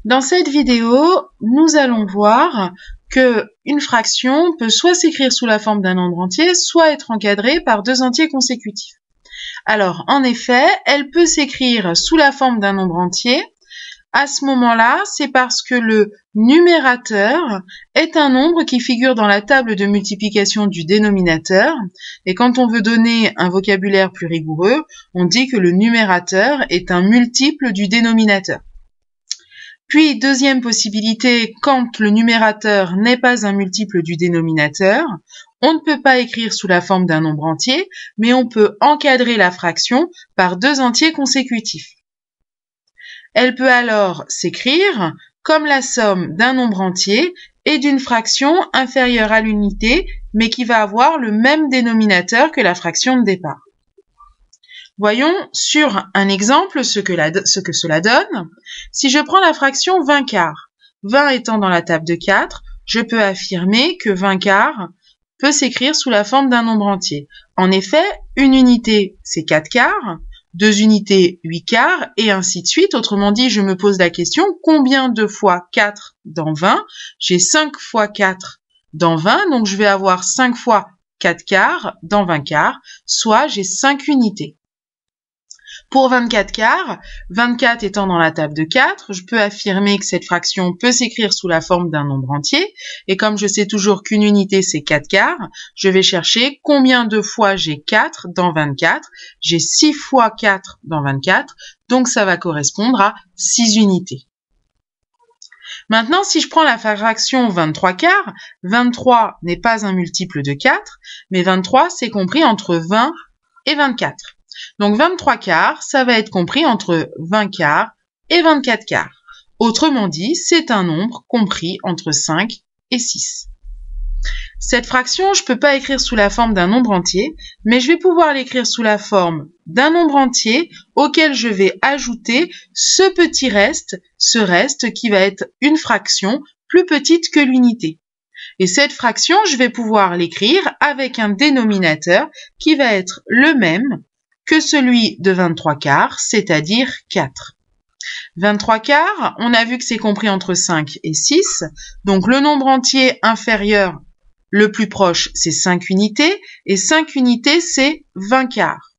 Dans cette vidéo, nous allons voir que une fraction peut soit s'écrire sous la forme d'un nombre entier, soit être encadrée par deux entiers consécutifs. Alors, en effet, elle peut s'écrire sous la forme d'un nombre entier. À ce moment-là, c'est parce que le numérateur est un nombre qui figure dans la table de multiplication du dénominateur. Et quand on veut donner un vocabulaire plus rigoureux, on dit que le numérateur est un multiple du dénominateur. Puis, deuxième possibilité, quand le numérateur n'est pas un multiple du dénominateur, on ne peut pas écrire sous la forme d'un nombre entier, mais on peut encadrer la fraction par deux entiers consécutifs. Elle peut alors s'écrire comme la somme d'un nombre entier et d'une fraction inférieure à l'unité, mais qui va avoir le même dénominateur que la fraction de départ. Voyons sur un exemple ce que cela donne. Si je prends la fraction 20 quarts, 20 étant dans la table de 4, je peux affirmer que 20 quarts peut s'écrire sous la forme d'un nombre entier. En effet, une unité, c'est 4 quarts, 2 unités, 8 quarts, et ainsi de suite. Autrement dit, je me pose la question, combien de fois 4 dans 20? J'ai 5 fois 4 dans 20, donc je vais avoir 5 fois 4 quarts dans 20 quarts, soit j'ai 5 unités. Pour 24 quarts, 24 étant dans la table de 4, je peux affirmer que cette fraction peut s'écrire sous la forme d'un nombre entier. Et comme je sais toujours qu'une unité, c'est 4 quarts, je vais chercher combien de fois j'ai 4 dans 24. J'ai 6 fois 4 dans 24, donc ça va correspondre à 6 unités. Maintenant, si je prends la fraction 23 quarts, 23 n'est pas un multiple de 4, mais 23, c'est compris entre 20 et 24. Donc 23 quarts, ça va être compris entre 20 quarts et 24 quarts. Autrement dit, c'est un nombre compris entre 5 et 6. Cette fraction, je ne peux pas écrire sous la forme d'un nombre entier, mais je vais pouvoir l'écrire sous la forme d'un nombre entier auquel je vais ajouter ce petit reste, ce reste qui va être une fraction plus petite que l'unité. Et cette fraction, je vais pouvoir l'écrire avec un dénominateur qui va être le même que celui de 23 quarts, c'est-à-dire 4. 23 quarts, on a vu que c'est compris entre 5 et 6, donc le nombre entier inférieur le plus proche, c'est 5 unités, et 5 unités, c'est 20 quarts.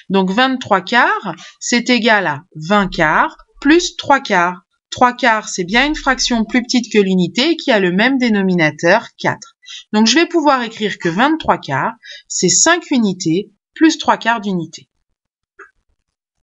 Donc 23 quarts, c'est égal à 20 quarts plus 3 quarts. 3 quarts, c'est bien une fraction plus petite que l'unité qui a le même dénominateur, 4. Donc je vais pouvoir écrire que 23 quarts, c'est 5 unités plus 3 quarts d'unité.